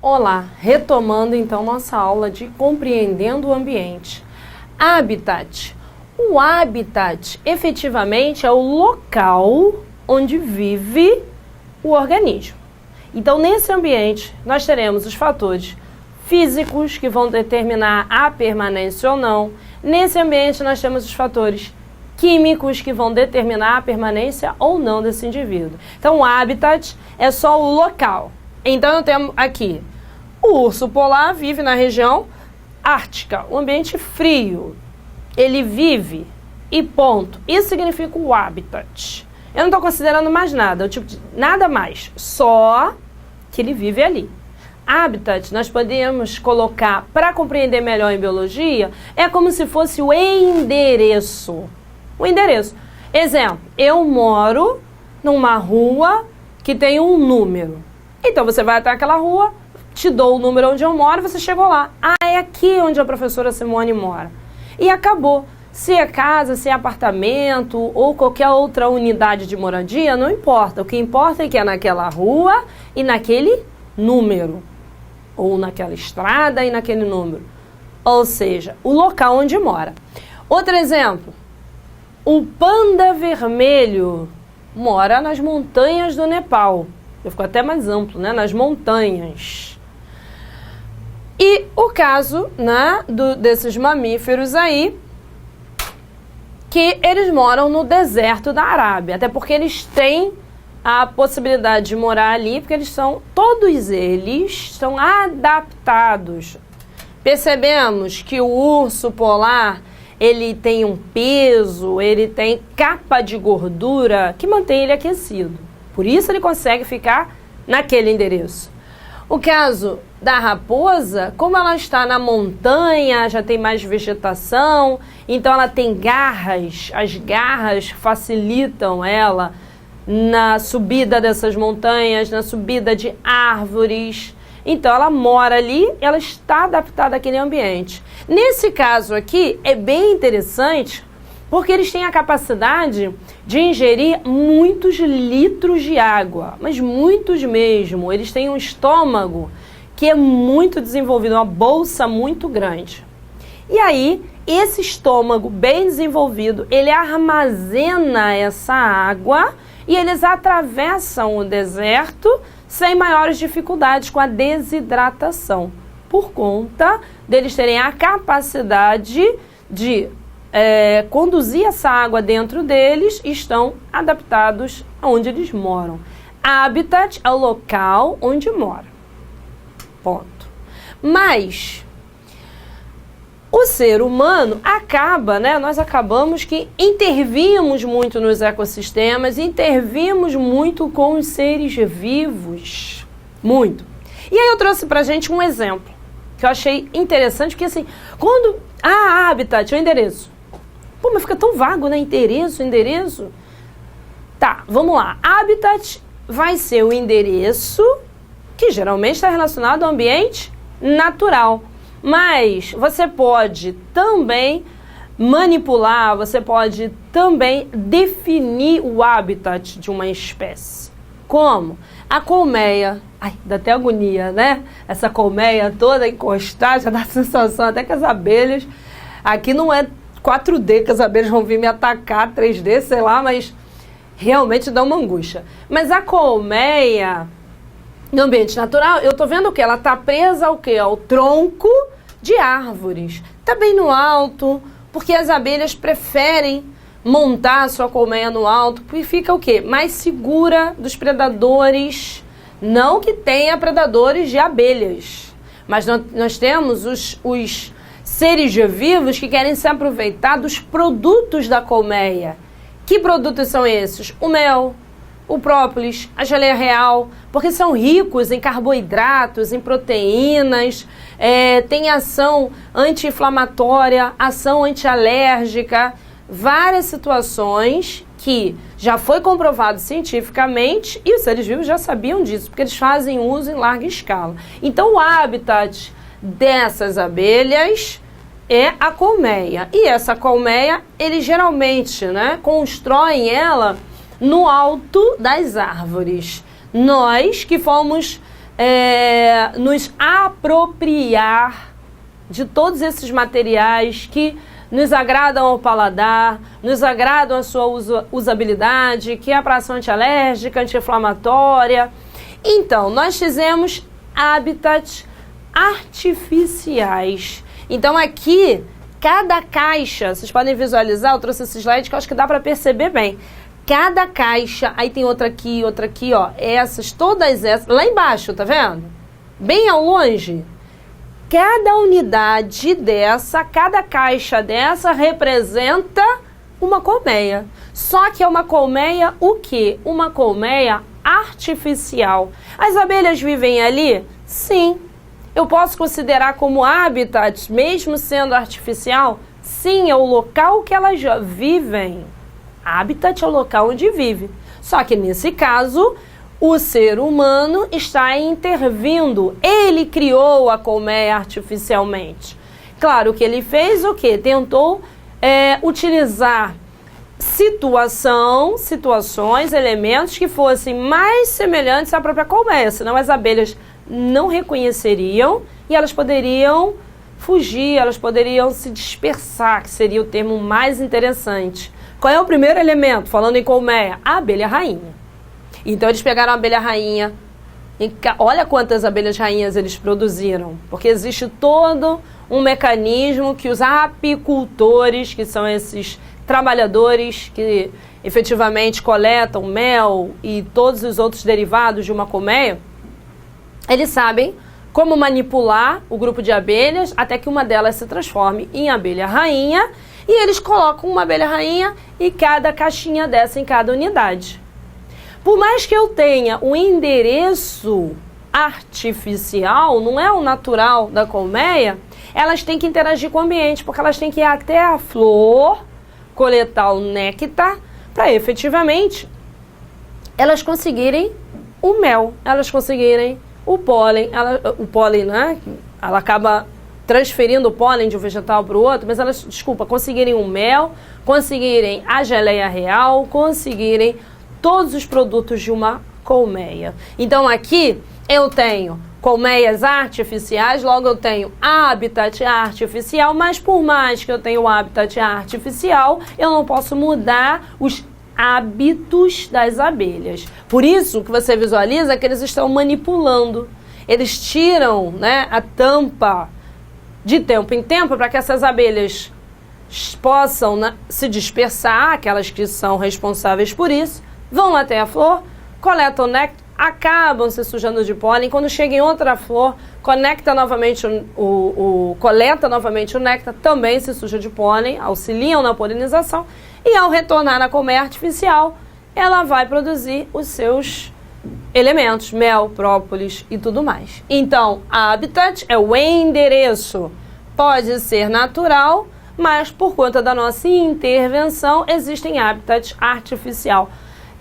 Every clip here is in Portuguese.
Olá, retomando então nossa aula de compreendendo o ambiente. Habitat. O habitat efetivamente é o local onde vive o organismo. Então, nesse ambiente, nós teremos os fatores físicos que vão determinar a permanência ou não. Nesse ambiente, nós temos os fatores químicos que vão determinar a permanência ou não desse indivíduo. Então, o habitat é só o local. Então, eu tenho aqui, o urso polar vive na região ártica, um ambiente frio. Ele vive e ponto. Isso significa o habitat. Eu não estou considerando mais nada, nada mais, só que ele vive ali. Habitat, nós podemos colocar, para compreender melhor em biologia, é como se fosse o endereço. O endereço. Exemplo, eu moro numa rua que tem um número. Então você vai até aquela rua, te dou o número onde eu moro, você chegou lá. Ah, é aqui onde a professora Simone mora. E acabou. Se é casa, se é apartamento ou qualquer outra unidade de moradia, não importa. O que importa é que é naquela rua e naquele número. Ou naquela estrada e naquele número. Ou seja, o local onde mora. Outro exemplo. O panda vermelho mora nas montanhas do Nepal. Ficou até mais amplo, né? Nas montanhas. E o caso, né, desses mamíferos aí, que eles moram no deserto da Arábia. Até porque eles têm a possibilidade de morar ali, porque todos eles são adaptados. Percebemos que o urso polar, ele tem um peso, ele tem capa de gordura que mantém ele aquecido. Por isso ele consegue ficar naquele endereço. O caso da raposa, como ela está na montanha, já tem mais vegetação, então ela tem garras, as garras facilitam ela na subida dessas montanhas, na subida de árvores. Então ela mora ali, ela está adaptada àquele ambiente. Nesse caso aqui é bem interessante, porque eles têm a capacidade de ingerir muitos litros de água, mas muitos mesmo. Eles têm um estômago que é muito desenvolvido, uma bolsa muito grande. E aí, esse estômago bem desenvolvido, ele armazena essa água e eles atravessam o deserto sem maiores dificuldades com a desidratação, por conta deles terem a capacidade de conduzir essa água dentro deles e estão adaptados aonde eles moram. Habitat é o local onde mora. Ponto. Mas o ser humano acaba, né? Nós acabamos que intervimos muito nos ecossistemas, intervimos muito com os seres vivos. Muito. E aí eu trouxe pra gente um exemplo que eu achei interessante, porque assim, quando... habitat é o endereço. Pô, mas fica tão vago, né? Endereço. Tá, vamos lá. Habitat vai ser o endereço que geralmente está relacionado ao ambiente natural. Mas você pode também manipular, você pode também definir o habitat de uma espécie. Como? A colmeia. Ai, dá até agonia, né? Essa colmeia toda encostada, já dá a sensação até que as abelhas... Aqui não é 4D que as abelhas vão vir me atacar, 3D, sei lá, mas realmente dá uma angústia. Mas a colmeia, no ambiente natural, eu tô vendo o quê? Ela tá presa ao quê? Ao tronco de árvores. Tá bem no alto, porque as abelhas preferem montar a sua colmeia no alto, porque fica o quê? Mais segura dos predadores. Não que tenha predadores de abelhas, mas nós temos os seres vivos que querem se aproveitar dos produtos da colmeia. Que produtos são esses? O mel, o própolis, a geleia real, porque são ricos em carboidratos, em proteínas, tem ação anti-inflamatória, ação antialérgica, várias situações que já foi comprovado cientificamente e os seres vivos já sabiam disso, porque eles fazem uso em larga escala. Então o habitat dessas abelhas é a colmeia. E essa colmeia, eles geralmente, né, constroem ela no alto das árvores. Nós que fomos nos apropriar de todos esses materiais que nos agradam ao paladar, nos agradam a sua usabilidade, que é para ação antialérgica, anti-inflamatória. Então, nós fizemos hábitats artificiais. Então, aqui, cada caixa, vocês podem visualizar, eu trouxe esse slide que eu acho que dá para perceber bem. Cada caixa, aí tem outra aqui, ó, essas, todas essas, lá embaixo, tá vendo? Bem ao longe. Cada unidade dessa, cada caixa dessa representa uma colmeia. Só que é uma colmeia o quê? Uma colmeia artificial. As abelhas vivem ali? Sim. Eu posso considerar como habitat, mesmo sendo artificial? Sim, é o local que elas vivem. Habitat é o local onde vive. Só que nesse caso, o ser humano está intervindo. Ele criou a colmeia artificialmente. Claro que ele fez o quê? Tentou utilizar situações, elementos que fossem mais semelhantes à própria colmeia, senão as abelhas não reconheceriam e elas poderiam fugir, elas poderiam se dispersar, que seria o termo mais interessante. Qual é o primeiro elemento, falando em colmeia? A abelha rainha. Então eles pegaram a abelha rainha, olha quantas abelhas rainhas eles produziram, porque existe todo um mecanismo que os apicultores, que são esses trabalhadores que efetivamente coletam mel e todos os outros derivados de uma colmeia, eles sabem como manipular o grupo de abelhas até que uma delas se transforme em abelha rainha, e eles colocam uma abelha rainha em cada caixinha dessa, em cada unidade. Por mais que eu tenha um endereço artificial, não é o natural da colmeia, elas têm que interagir com o ambiente, porque elas têm que ir até a flor, coletar o néctar, para efetivamente elas conseguirem o mel, elas conseguirem o pólen, né? Ela acaba transferindo o pólen de um vegetal para o outro, mas elas, conseguirem o mel, conseguirem a geleia real, conseguirem todos os produtos de uma colmeia. Então aqui eu tenho colmeias artificiais, logo eu tenho habitat artificial, mas por mais que eu tenha o habitat artificial, eu não posso mudar os hábitos das abelhas. Por isso que você visualiza que eles estão manipulando. Eles tiram, né, a tampa de tempo em tempo para que essas abelhas possam, né, se dispersar, aquelas que são responsáveis por isso, vão até a flor, coletam o néctar, acabam se sujando de pólen. Quando chega em outra flor, coleta novamente o néctar, também se suja de pólen, auxiliam na polinização, e ao retornar na colmeia artificial, ela vai produzir os seus elementos, mel, própolis e tudo mais. Então, habitat é o endereço. Pode ser natural, mas por conta da nossa intervenção, existem habitat artificial.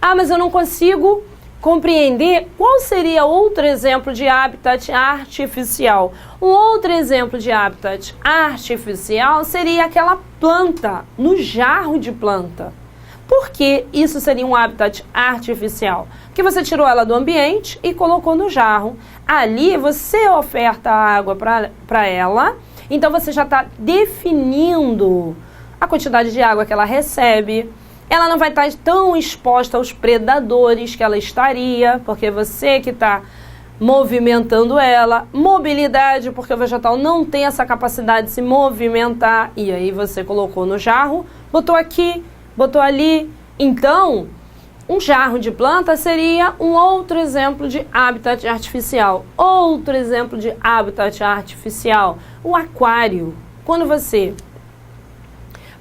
Ah, mas eu não consigo compreender qual seria outro exemplo de habitat artificial. Um outro exemplo de habitat artificial seria aquela planta, no jarro de planta. Por que isso seria um habitat artificial? Porque você tirou ela do ambiente e colocou no jarro. Ali você oferta água para ela, então você já está definindo a quantidade de água que ela recebe. Ela não vai estar tão exposta aos predadores que ela estaria, porque você que está movimentando ela. Mobilidade, porque o vegetal não tem essa capacidade de se movimentar. E aí você colocou no jarro, botou aqui, botou ali. Então, um jarro de planta seria um outro exemplo de habitat artificial. Outro exemplo de habitat artificial, o aquário. Quando você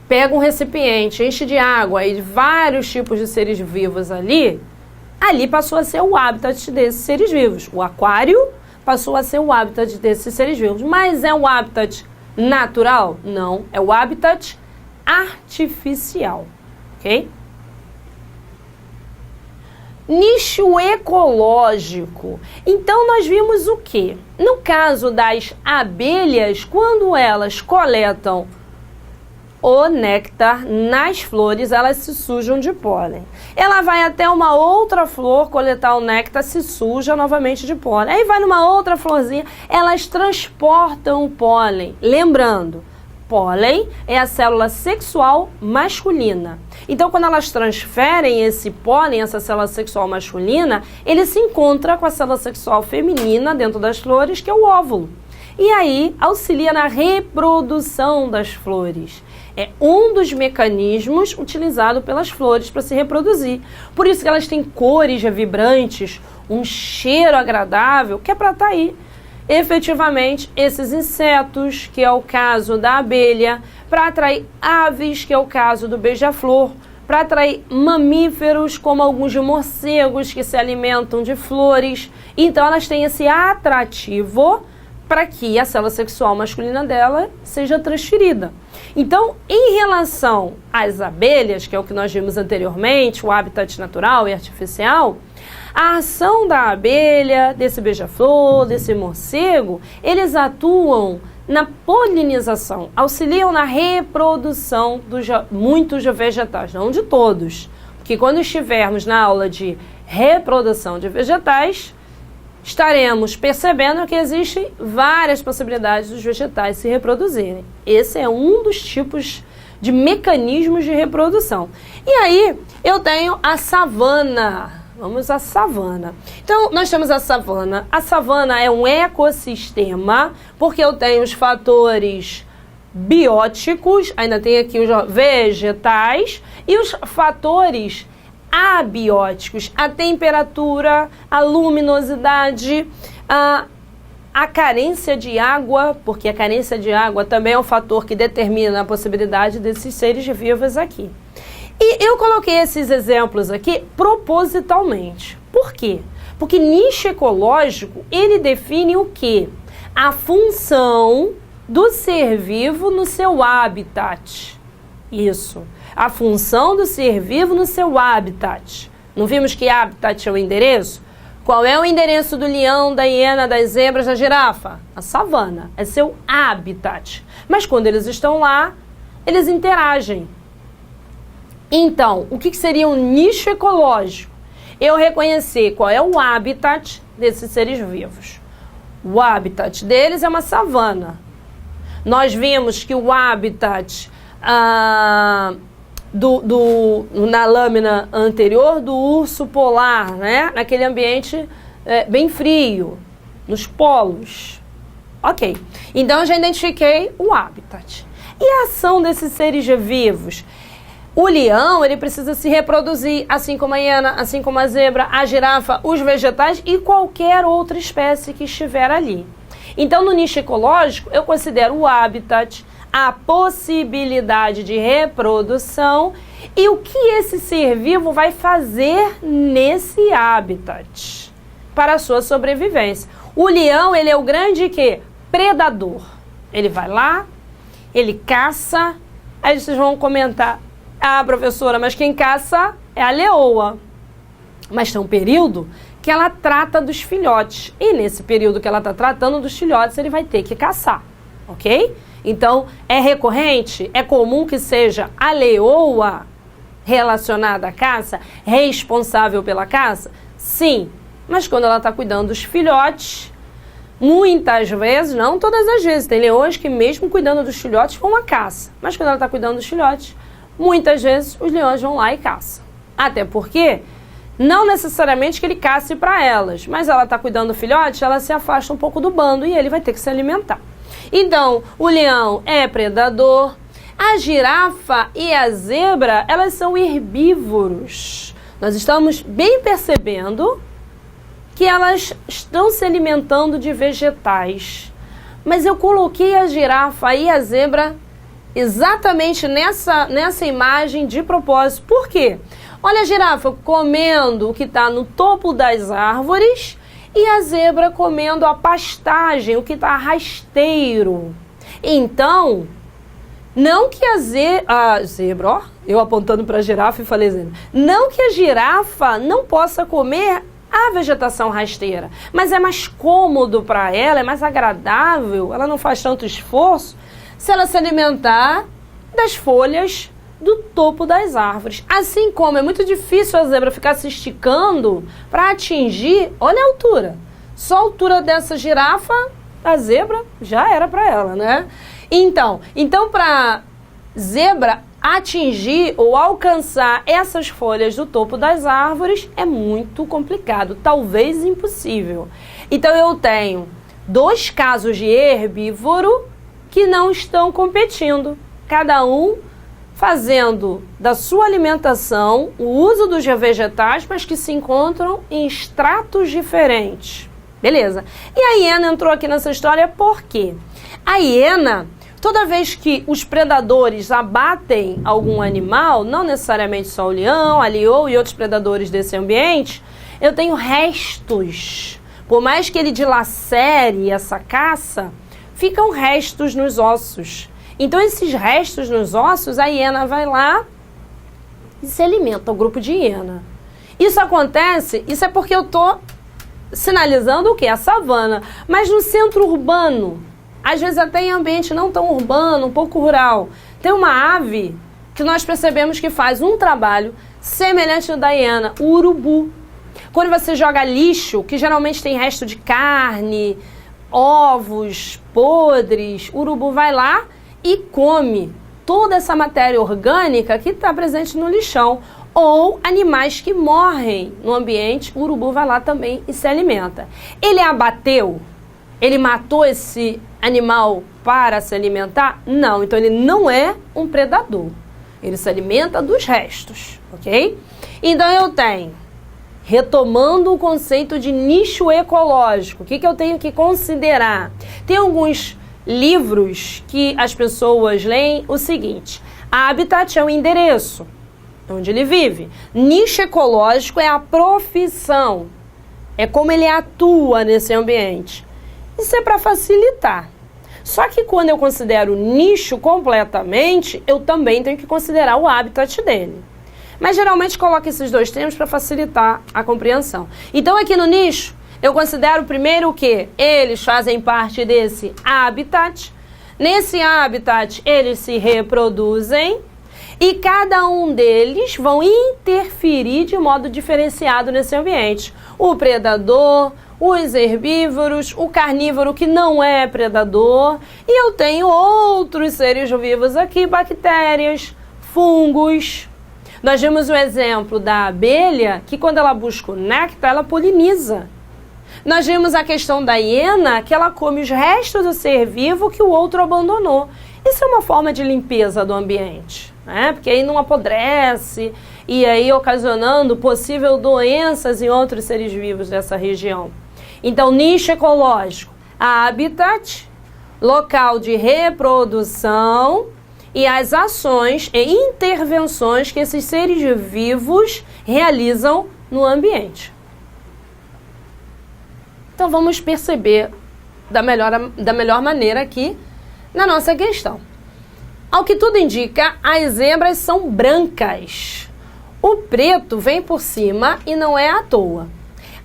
pega um recipiente, enche de água e vários tipos de seres vivos ali passou a ser o habitat desses seres vivos. O aquário passou a ser o habitat desses seres vivos. Mas é um habitat natural? Não, é o habitat artificial, ok? Nicho ecológico. Então nós vimos o quê? No caso das abelhas, quando elas coletam o néctar nas flores, elas se sujam de pólen. Ela vai até uma outra flor coletar o néctar, se suja novamente de pólen. Aí vai numa outra florzinha, elas transportam o pólen. Lembrando, pólen é a célula sexual masculina. Então, quando elas transferem esse pólen, essa célula sexual masculina, ele se encontra com a célula sexual feminina dentro das flores, que é o óvulo. E aí, auxilia na reprodução das flores. É um dos mecanismos utilizados pelas flores para se reproduzir. Por isso que elas têm cores vibrantes, um cheiro agradável, que é para atrair efetivamente esses insetos, que é o caso da abelha, para atrair aves, que é o caso do beija-flor, para atrair mamíferos, como alguns morcegos que se alimentam de flores. Então elas têm esse atrativo para que a célula sexual masculina dela seja transferida. Então, em relação às abelhas, que é o que nós vimos anteriormente, o habitat natural e artificial, a ação da abelha, desse beija-flor, desse morcego, eles atuam na polinização, auxiliam na reprodução dos muitos vegetais, não de todos. Porque quando estivermos na aula de reprodução de vegetais, estaremos percebendo que existem várias possibilidades dos vegetais se reproduzirem. Esse é um dos tipos de mecanismos de reprodução. E aí, eu tenho a savana. Vamos à savana. Então, nós temos a savana. A savana é um ecossistema, porque eu tenho os fatores bióticos, ainda tem aqui os vegetais, e os fatores abióticos, a temperatura, a luminosidade, a carência de água, porque a carência de água também é um fator que determina a possibilidade desses seres vivos aqui. E eu coloquei esses exemplos aqui propositalmente. Por quê? Porque nicho ecológico, ele define o quê? A função do ser vivo no seu habitat. Isso. A função do ser vivo no seu habitat. Não vimos que habitat é o endereço? Qual é o endereço do leão, da hiena, das zebras, da girafa? A savana. É seu habitat. Mas quando eles estão lá, eles interagem. Então, o que seria um nicho ecológico? Eu reconhecer qual é o habitat desses seres vivos. O habitat deles é uma savana. Nós vimos que o habitat na lâmina anterior do urso polar, né? Naquele ambiente bem frio, nos polos. Ok, então eu já identifiquei o habitat. E a ação desses seres vivos? O leão, ele precisa se reproduzir, assim como a hiena, assim como a zebra, a girafa, os vegetais e qualquer outra espécie que estiver ali. Então, no nicho ecológico, eu considero o habitat, a possibilidade de reprodução e o que esse ser vivo vai fazer nesse habitat para a sua sobrevivência. O leão, ele é o grande quê? Predador. Ele vai lá, ele caça, aí vocês vão comentar: ah, professora, mas quem caça é a leoa. Mas tem um período que ela trata dos filhotes. E nesse período que ela está tratando dos filhotes, ele vai ter que caçar, ok? Então, é recorrente, é comum que seja a leoa relacionada à caça, responsável pela caça? Sim, mas quando ela está cuidando dos filhotes, muitas vezes, não todas as vezes, tem leões que mesmo cuidando dos filhotes vão à caça. Mas quando ela está cuidando dos filhotes, muitas vezes os leões vão lá e caçam. Até porque, não necessariamente que ele cace para elas, mas ela está cuidando do filhote, ela se afasta um pouco do bando e ele vai ter que se alimentar. Então, o leão é predador, a girafa e a zebra, elas são herbívoros. Nós estamos bem percebendo que elas estão se alimentando de vegetais. Mas eu coloquei a girafa e a zebra exatamente nessa imagem de propósito. Por quê? Olha a girafa comendo o que está no topo das árvores e a zebra comendo a pastagem, o que está rasteiro. Então, não que a zebra, ó, eu apontando para a girafa e falei zebra, não que a girafa não possa comer a vegetação rasteira, mas é mais cômodo para ela, é mais agradável, ela não faz tanto esforço se ela se alimentar das folhas do topo das árvores. Assim como é muito difícil a zebra ficar se esticando para atingir, olha a altura. Só a altura dessa girafa, a zebra já era para ela, né? Então para zebra atingir ou alcançar essas folhas do topo das árvores é muito complicado, talvez impossível. Então eu tenho 2 casos de herbívoro que não estão competindo, cada um fazendo da sua alimentação o uso dos vegetais, mas que se encontram em estratos diferentes. Beleza. E a hiena entrou aqui nessa história por quê? A hiena, toda vez que os predadores abatem algum animal, não necessariamente só o leão, a leoa e outros predadores desse ambiente, eu tenho restos. Por mais que ele dilacere essa caça, ficam restos nos ossos. Então, esses restos nos ossos, a hiena vai lá e se alimenta, o grupo de hiena. Isso acontece, isso é porque eu estou sinalizando o quê? A savana. Mas no centro urbano, às vezes até em ambiente não tão urbano, um pouco rural, tem uma ave que nós percebemos que faz um trabalho semelhante ao da hiena, o urubu. Quando você joga lixo, que geralmente tem resto de carne, ovos podres, o urubu vai lá e come toda essa matéria orgânica que está presente no lixão. Ou animais que morrem no ambiente, o urubu vai lá também e se alimenta. Ele abateu? Ele matou esse animal para se alimentar? Não, então ele não é um predador. Ele se alimenta dos restos, ok? Então eu tenho, retomando o conceito de nicho ecológico, o que eu tenho que considerar? Tem alguns livros que as pessoas leem o seguinte: habitat é o endereço onde ele vive. Nicho ecológico é a profissão, é como ele atua nesse ambiente. Isso é para facilitar. Só que quando eu considero nicho completamente, eu também tenho que considerar o habitat dele. Mas geralmente coloco esses 2 termos para facilitar a compreensão. Então aqui no nicho, eu considero primeiro que eles fazem parte desse habitat. Nesse habitat, eles se reproduzem e cada um deles vão interferir de modo diferenciado nesse ambiente. O predador, os herbívoros, o carnívoro que não é predador. E eu tenho outros seres vivos aqui, bactérias, fungos. Nós vimos o exemplo da abelha, que quando ela busca o néctar, ela poliniza. Nós vimos a questão da hiena, que ela come os restos do ser vivo que o outro abandonou. Isso é uma forma de limpeza do ambiente, né? Porque aí não apodrece e aí ocasionando possível doenças em outros seres vivos dessa região. Então, nicho ecológico, habitat, local de reprodução e as ações e intervenções que esses seres vivos realizam no ambiente. Então vamos perceber da melhor maneira aqui na nossa questão. Ao que tudo indica, as zebras são brancas. O preto vem por cima e não é à toa.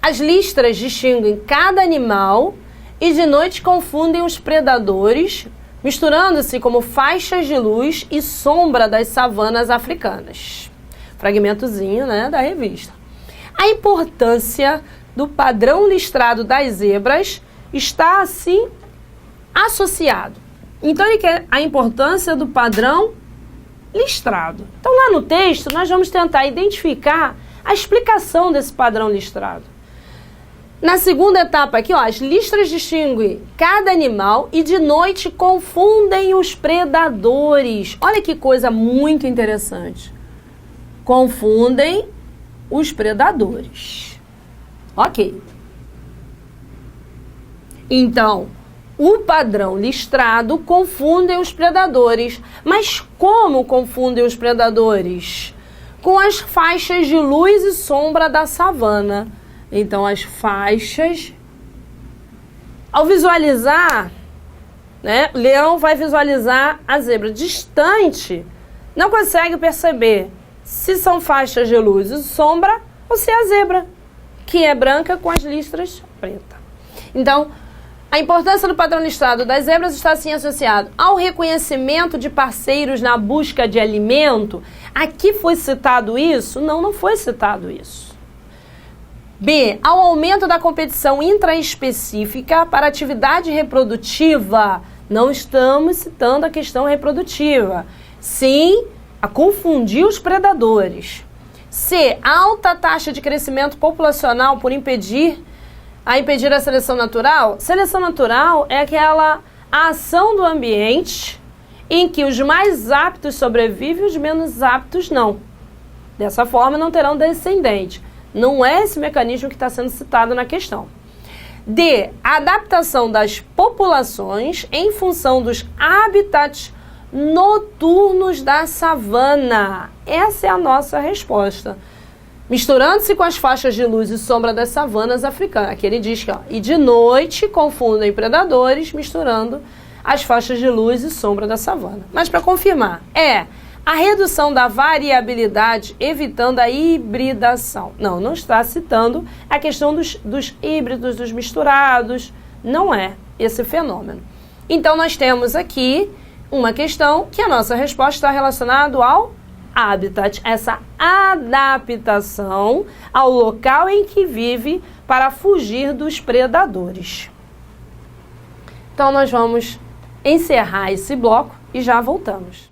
As listras distinguem cada animal e de noite confundem os predadores, misturando-se como faixas de luz e sombra das savanas africanas. Fragmentozinho, né, da revista. A importância do padrão listrado das zebras está, assim, associado. Então, ele quer a importância do padrão listrado. Então, lá no texto, nós vamos tentar identificar a explicação desse padrão listrado. Na segunda etapa aqui, ó, as listras distinguem cada animal e de noite confundem os predadores. Olha que coisa muito interessante. Confundem os predadores. Ok. Então, o padrão listrado confundem os predadores. Mas como confundem os predadores? Com as faixas de luz e sombra da savana. Então, as faixas, ao visualizar, né, o leão vai visualizar a zebra distante, não consegue perceber se são faixas de luz e sombra ou se é a zebra, que é branca com as listras pretas. Então, A importância do padrão listrado das zebras está assim associado ao reconhecimento de parceiros na busca de alimento. Aqui foi citado isso? Não, não foi citado isso. B. Ao aumento da competição intraespecífica para atividade reprodutiva. Não estamos citando a questão reprodutiva. Sim, a confundir os predadores. C. Alta taxa de crescimento populacional por impedir a seleção natural. Seleção natural é aquela ação do ambiente em que os mais aptos sobrevivem e os menos aptos não. Dessa forma, não terão descendente. Não é esse mecanismo que está sendo citado na questão. D. Adaptação das populações em função dos habitats noturnos da savana. Essa é a nossa resposta. Misturando-se com as faixas de luz e sombra das savanas africanas. Aqui ele diz que, e de noite confundem predadores, misturando as faixas de luz e sombra da savana. Mas para confirmar, a redução da variabilidade, evitando a hibridação. Não, não está citando a questão dos híbridos, dos misturados. Não é esse fenômeno. Então, nós temos aqui uma questão que a nossa resposta está relacionada ao habitat, essa adaptação ao local em que vive para fugir dos predadores. Então, nós vamos encerrar esse bloco e já voltamos.